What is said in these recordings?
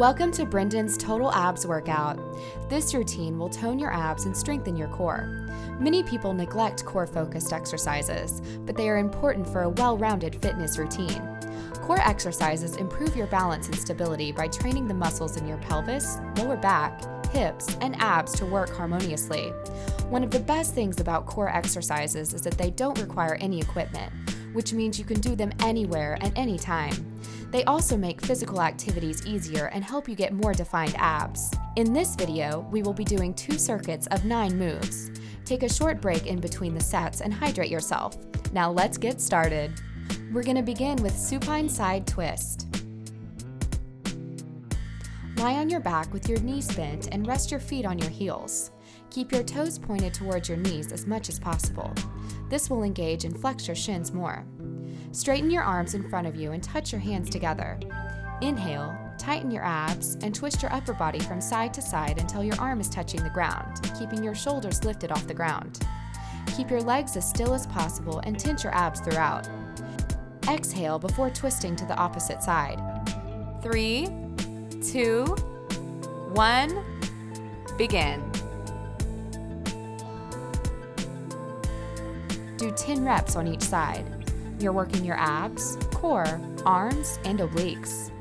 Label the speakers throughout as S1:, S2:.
S1: Welcome to Brendan's Total Abs Workout. This routine will tone your abs and strengthen your core. Many people neglect core-focused exercises, but they are important for a well-rounded fitness routine. Core exercises improve your balance and stability by training the muscles in your pelvis, lower back, hips, and abs to work harmoniously. One of the best things about core exercises is that they don't require any equipment, which means you can do them anywhere at any time. They also make physical activities easier and help you get more defined abs. In this video, we will be doing 2 circuits of 9 moves. Take a short break in between the sets and hydrate yourself. Now let's get started. We're going to begin with supine side twist. Lie on your back with your knees bent and rest your feet on your heels. Keep your toes pointed towards your knees as much as possible. This will engage and flex your shins more. Straighten your arms in front of you and touch your hands together. Inhale, tighten your abs, and twist your upper body from side to side until your arm is touching the ground, keeping your shoulders lifted off the ground. Keep your legs as still as possible and tense your abs throughout. Exhale before twisting to the opposite side. 3, 2, 1, begin. Do 10 reps on each side. You're working your abs, core, arms, and obliques.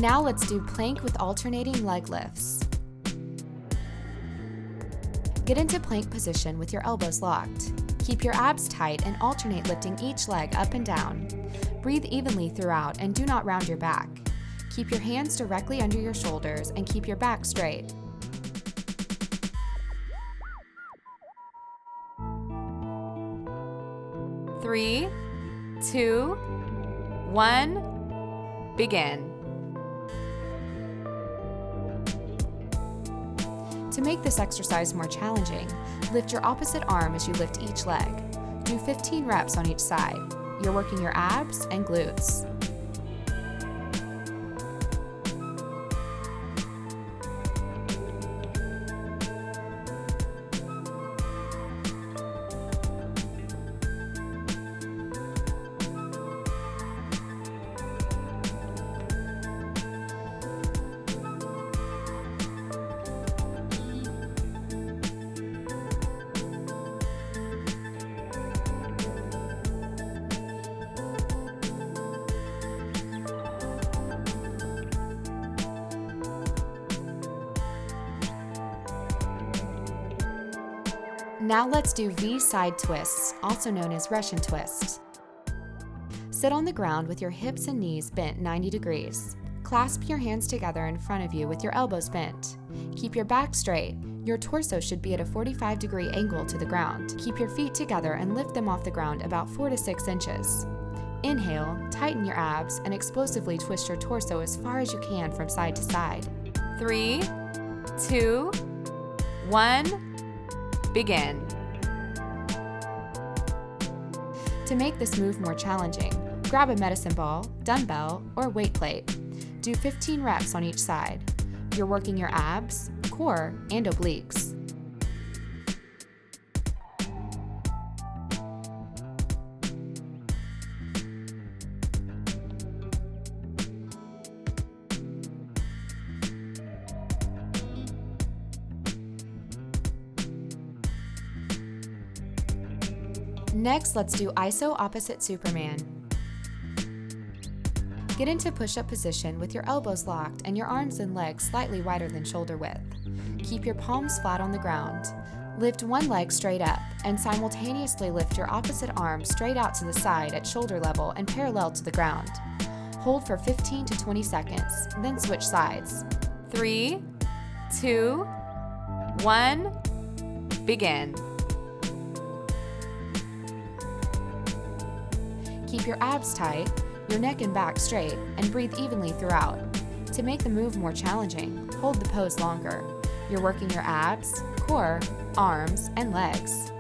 S1: Now let's do plank with alternating leg lifts. Get into plank position with your elbows locked. Keep your abs tight and alternate lifting each leg up and down. Breathe evenly throughout and do not round your back. Keep your hands directly under your shoulders and keep your back straight. Three, 2, 1, begin. To make this exercise more challenging, lift your opposite arm as you lift each leg. Do 15 reps on each side. You're working your abs and glutes. Now let's do V side twists, also known as Russian twist. Sit on the ground with your hips and knees bent 90 degrees. Clasp your hands together in front of you with your elbows bent. Keep your back straight. Your torso should be at a 45-degree angle to the ground. Keep your feet together and lift them off the ground about 4 to 6 inches. Inhale, tighten your abs, and explosively twist your torso as far as you can from side to side. 3, 2, 1, begin. To make this move more challenging, grab a medicine ball, dumbbell, or weight plate. Do 15 reps on each side. You're working your abs, core, and obliques. Next, let's do iso opposite Superman. Get into push-up position with your elbows locked and your arms and legs slightly wider than shoulder width. Keep your palms flat on the ground. Lift one leg straight up and simultaneously lift your opposite arm straight out to the side at shoulder level and parallel to the ground. Hold for 15 to 20 seconds, then switch sides. 3, 2, 1, begin. Keep your abs tight, your neck and back straight, and breathe evenly throughout. To make the move more challenging, hold the pose longer. You're working your abs, core, arms, and legs.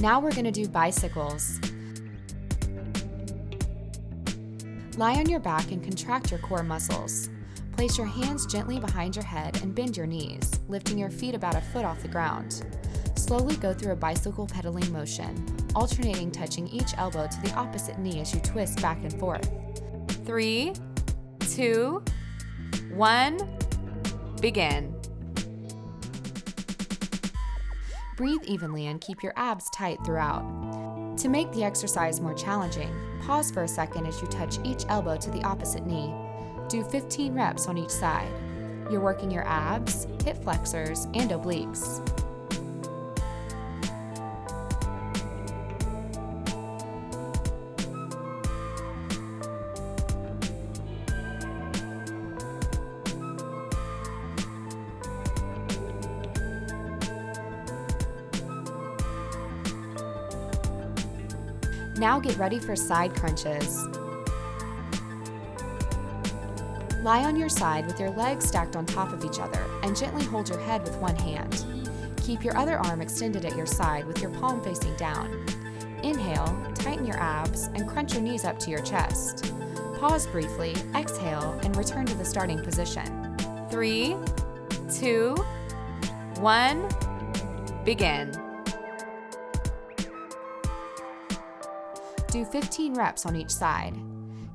S1: Now we're going to do bicycles. Lie on your back and contract your core muscles. Place your hands gently behind your head and bend your knees, lifting your feet about a foot off the ground. Slowly go through a bicycle pedaling motion, alternating touching each elbow to the opposite knee as you twist back and forth. 3, 2, 1, begin. Breathe evenly and keep your abs tight throughout. To make the exercise more challenging, pause for a second as you touch each elbow to the opposite knee. Do 15 reps on each side. You're working your abs, hip flexors, and obliques. Now get ready for side crunches. Lie on your side with your legs stacked on top of each other and gently hold your head with one hand. Keep your other arm extended at your side with your palm facing down. Inhale, tighten your abs, and crunch your knees up to your chest. Pause briefly, exhale, and return to the starting position. 3, 2, 1, begin. Do 15 reps on each side.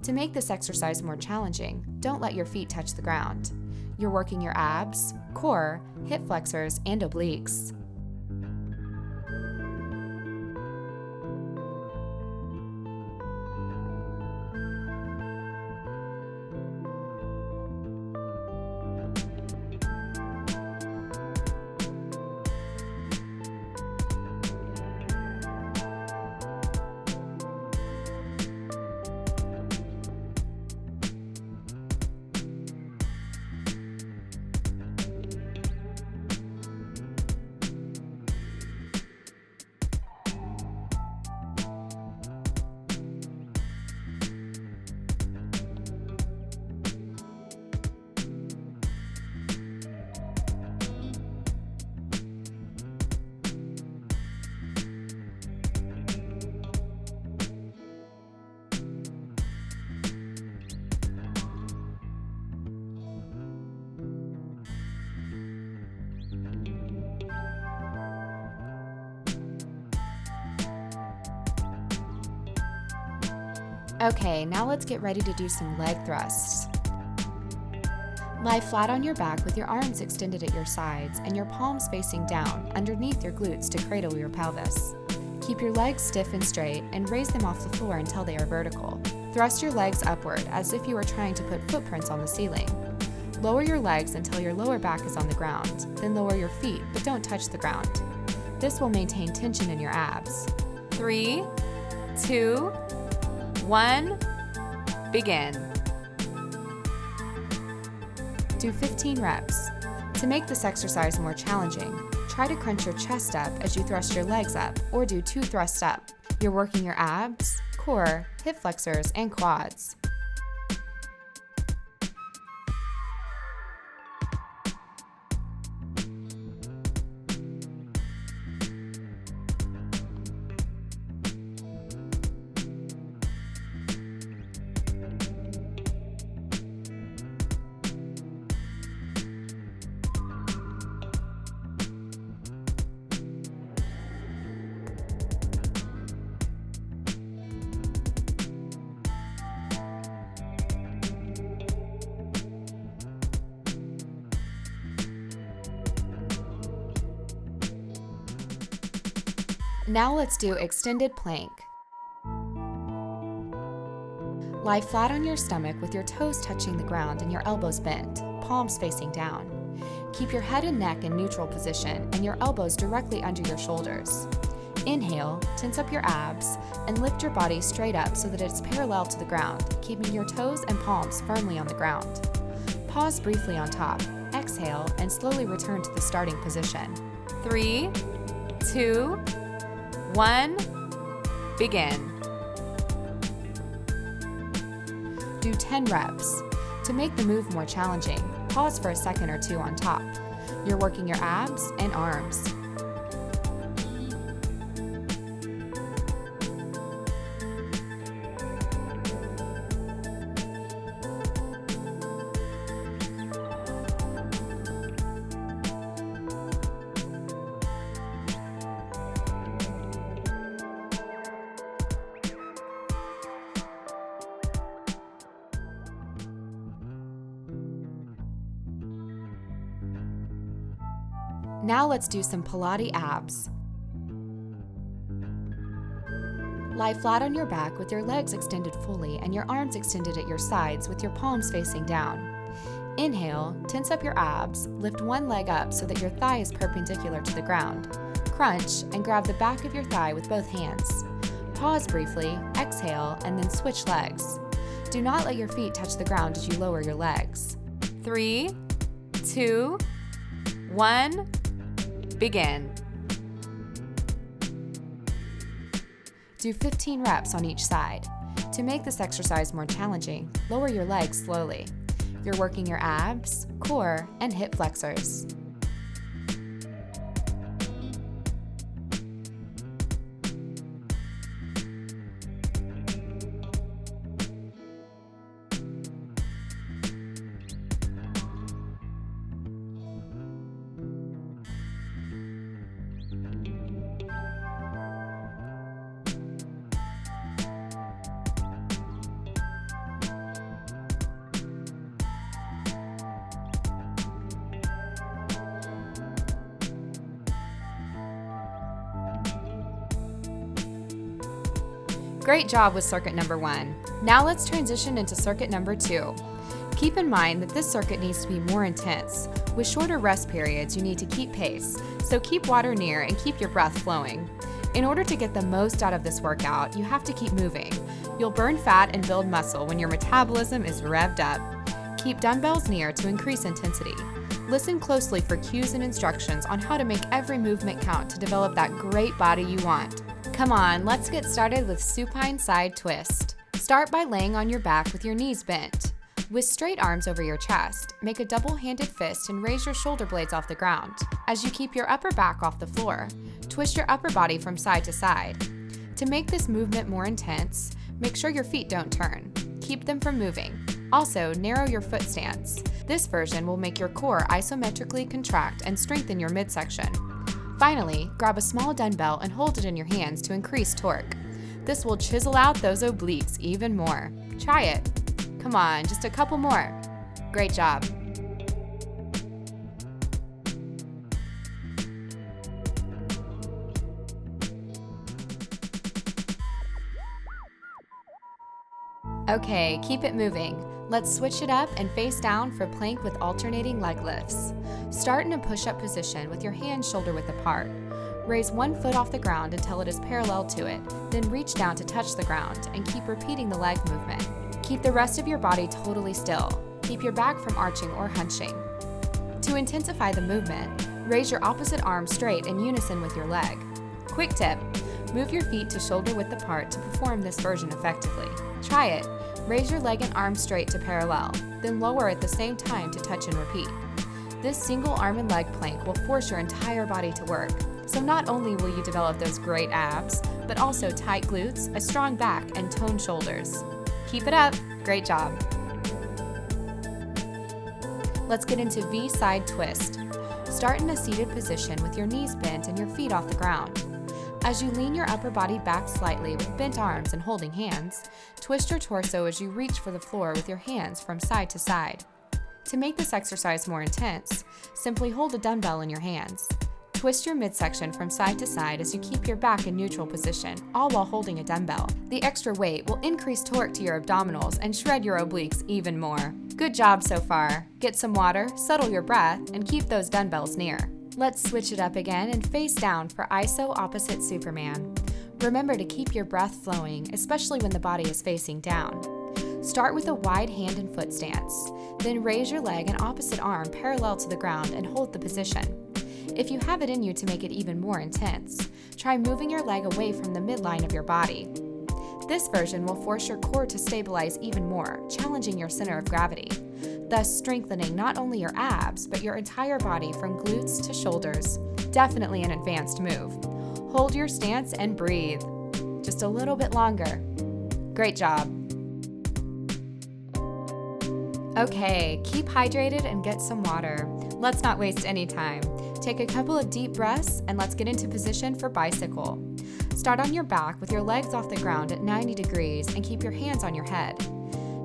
S1: To make this exercise more challenging, don't let your feet touch the ground. You're working your abs, core, hip flexors, and obliques. Okay, now let's get ready to do some leg thrusts. Lie flat on your back with your arms extended at your sides and your palms facing down underneath your glutes to cradle your pelvis. Keep your legs stiff and straight and raise them off the floor until they are vertical. Thrust your legs upward as if you were trying to put footprints on the ceiling. Lower your legs until your lower back is on the ground, then lower your feet but don't touch the ground. This will maintain tension in your abs. 3, 2, 1, begin. Do 15 reps. To make this exercise more challenging, try to crunch your chest up as you thrust your legs up, or do 2 thrusts up. You're working your abs, core, hip flexors, and quads. Now let's do extended plank. Lie flat on your stomach with your toes touching the ground and your elbows bent, palms facing down. Keep your head and neck in neutral position and your elbows directly under your shoulders. Inhale, tense up your abs, and lift your body straight up so that it's parallel to the ground, keeping your toes and palms firmly on the ground. Pause briefly on top, exhale, and slowly return to the starting position. 3, 2, 1, begin. Do 10 reps. To make the move more challenging, pause for a second or two on top. You're working your abs and arms. Now let's do some Pilate abs. Lie flat on your back with your legs extended fully and your arms extended at your sides with your palms facing down. Inhale, tense up your abs, lift one leg up so that your thigh is perpendicular to the ground. Crunch and grab the back of your thigh with both hands. Pause briefly, exhale, and then switch legs. Do not let your feet touch the ground as you lower your legs. 3, 2, 1, begin. Do 15 reps on each side. To make this exercise more challenging, lower your legs slowly. You're working your abs, core, and hip flexors. Great job with circuit number 1. Now let's transition into circuit number 2. Keep in mind that this circuit needs to be more intense. With shorter rest periods, you need to keep pace, so keep water near and keep your breath flowing. In order to get the most out of this workout, you have to keep moving. You'll burn fat and build muscle when your metabolism is revved up. Keep dumbbells near to increase intensity. Listen closely for cues and instructions on how to make every movement count to develop that great body you want. Come on, let's get started with supine side twist. Start by laying on your back with your knees bent. With straight arms over your chest, make a double-handed fist and raise your shoulder blades off the ground. As you keep your upper back off the floor, twist your upper body from side to side. To make this movement more intense, make sure your feet don't turn. Keep them from moving. Also, narrow your foot stance. This version will make your core isometrically contract and strengthen your midsection. Finally, grab a small dumbbell and hold it in your hands to increase torque. This will chisel out those obliques even more. Try it. Come on, just a couple more. Great job. Okay, keep it moving. Let's switch it up and face down for plank with alternating leg lifts. Start in a push-up position with your hands shoulder-width apart. Raise one foot off the ground until it is parallel to it, then reach down to touch the ground and keep repeating the leg movement. Keep the rest of your body totally still. Keep your back from arching or hunching. To intensify the movement, raise your opposite arm straight in unison with your leg. Quick tip, move your feet to shoulder-width apart to perform this version effectively. Try it. Raise your leg and arm straight to parallel, then lower at the same time to touch and repeat. This single arm and leg plank will force your entire body to work. So not only will you develop those great abs, but also tight glutes, a strong back, and toned shoulders. Keep it up. Great job. Let's get into V side twist. Start in a seated position with your knees bent and your feet off the ground. As you lean your upper body back slightly with bent arms and holding hands, twist your torso as you reach for the floor with your hands from side to side. To make this exercise more intense, simply hold a dumbbell in your hands. Twist your midsection from side to side as you keep your back in neutral position, all while holding a dumbbell. The extra weight will increase torque to your abdominals and shred your obliques even more. Good job so far. Get some water, settle your breath, and keep those dumbbells near. Let's switch it up again and face down for ISO opposite Superman. Remember to keep your breath flowing, especially when the body is facing down. Start with a wide hand and foot stance. Then raise your leg and opposite arm parallel to the ground and hold the position. If you have it in you to make it even more intense, try moving your leg away from the midline of your body. This version will force your core to stabilize even more, challenging your center of gravity, thus strengthening not only your abs, but your entire body from glutes to shoulders. Definitely an advanced move. Hold your stance and breathe. Just a little bit longer. Great job. Okay, keep hydrated and get some water. Let's not waste any time. Take a couple of deep breaths and let's get into position for bicycle. Start on your back with your legs off the ground at 90 degrees and keep your hands on your head.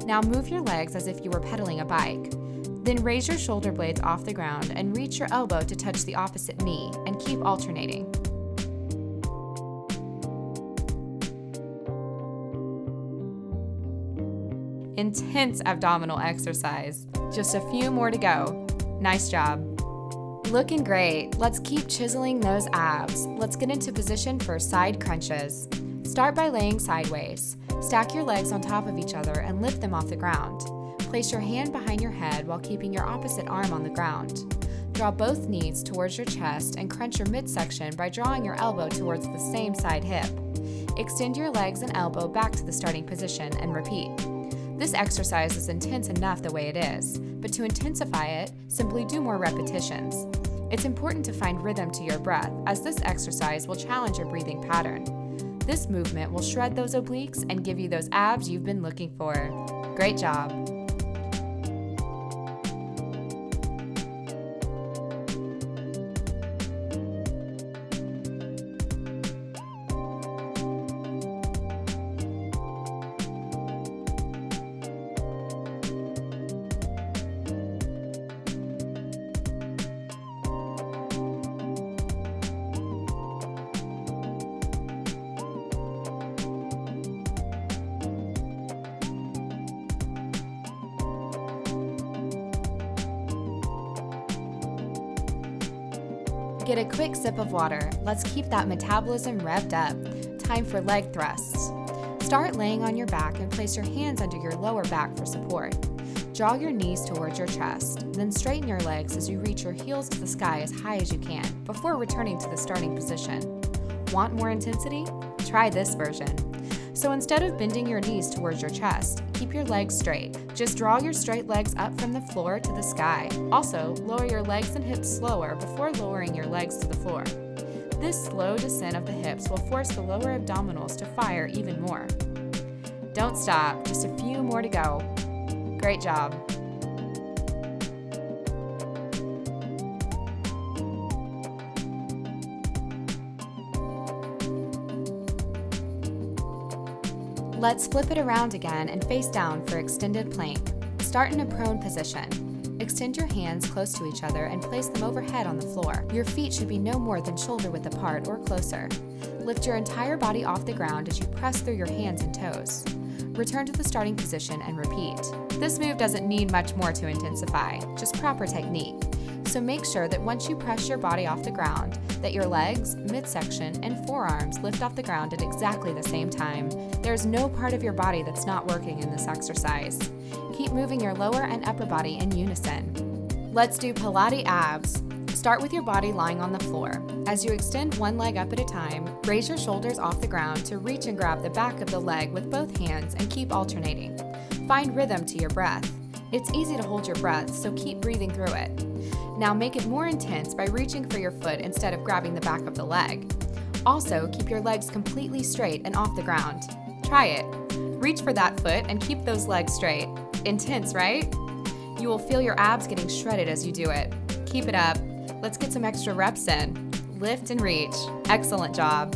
S1: Now move your legs as if you were pedaling a bike. Then raise your shoulder blades off the ground and reach your elbow to touch the opposite knee and keep alternating. Intense abdominal exercise. Just a few more to go. Nice job. Looking great. Let's keep chiseling those abs. Let's get into position for side crunches. Start by laying sideways. Stack your legs on top of each other and lift them off the ground. Place your hand behind your head while keeping your opposite arm on the ground. Draw both knees towards your chest and crunch your midsection by drawing your elbow towards the same side hip. Extend your legs and elbow back to the starting position and repeat. This exercise is intense enough the way it is, but to intensify it, simply do more repetitions. It's important to find rhythm to your breath, as this exercise will challenge your breathing pattern. This movement will shred those obliques and give you those abs you've been looking for. Great job! Get a quick sip of water. Let's keep that metabolism revved up. Time for leg thrusts. Start laying on your back and place your hands under your lower back for support. Draw your knees towards your chest, then straighten your legs as you reach your heels to the sky as high as you can before returning to the starting position. Want more intensity? Try this version. So instead of bending your knees towards your chest, keep your legs straight. Just draw your straight legs up from the floor to the sky. Also, lower your legs and hips slower before lowering your legs to the floor. This slow descent of the hips will force the lower abdominals to fire even more. Don't stop, just a few more to go. Great job. Let's flip it around again and face down for extended plank. Start in a prone position. Extend your hands close to each other and place them overhead on the floor. Your feet should be no more than shoulder width apart or closer. Lift your entire body off the ground as you press through your hands and toes. Return to the starting position and repeat. This move doesn't need much more to intensify, just proper technique. So make sure that once you press your body off the ground, that your legs, midsection, and forearms lift off the ground at exactly the same time. There's no part of your body that's not working in this exercise. Keep moving your lower and upper body in unison. Let's do Pilate abs. Start with your body lying on the floor. As you extend one leg up at a time, raise your shoulders off the ground to reach and grab the back of the leg with both hands and keep alternating. Find rhythm to your breath. It's easy to hold your breath, so keep breathing through it. Now make it more intense by reaching for your foot instead of grabbing the back of the leg. Also, keep your legs completely straight and off the ground. Try it. Reach for that foot and keep those legs straight. Intense, right? You will feel your abs getting shredded as you do it. Keep it up. Let's get some extra reps in. Lift and reach. Excellent job.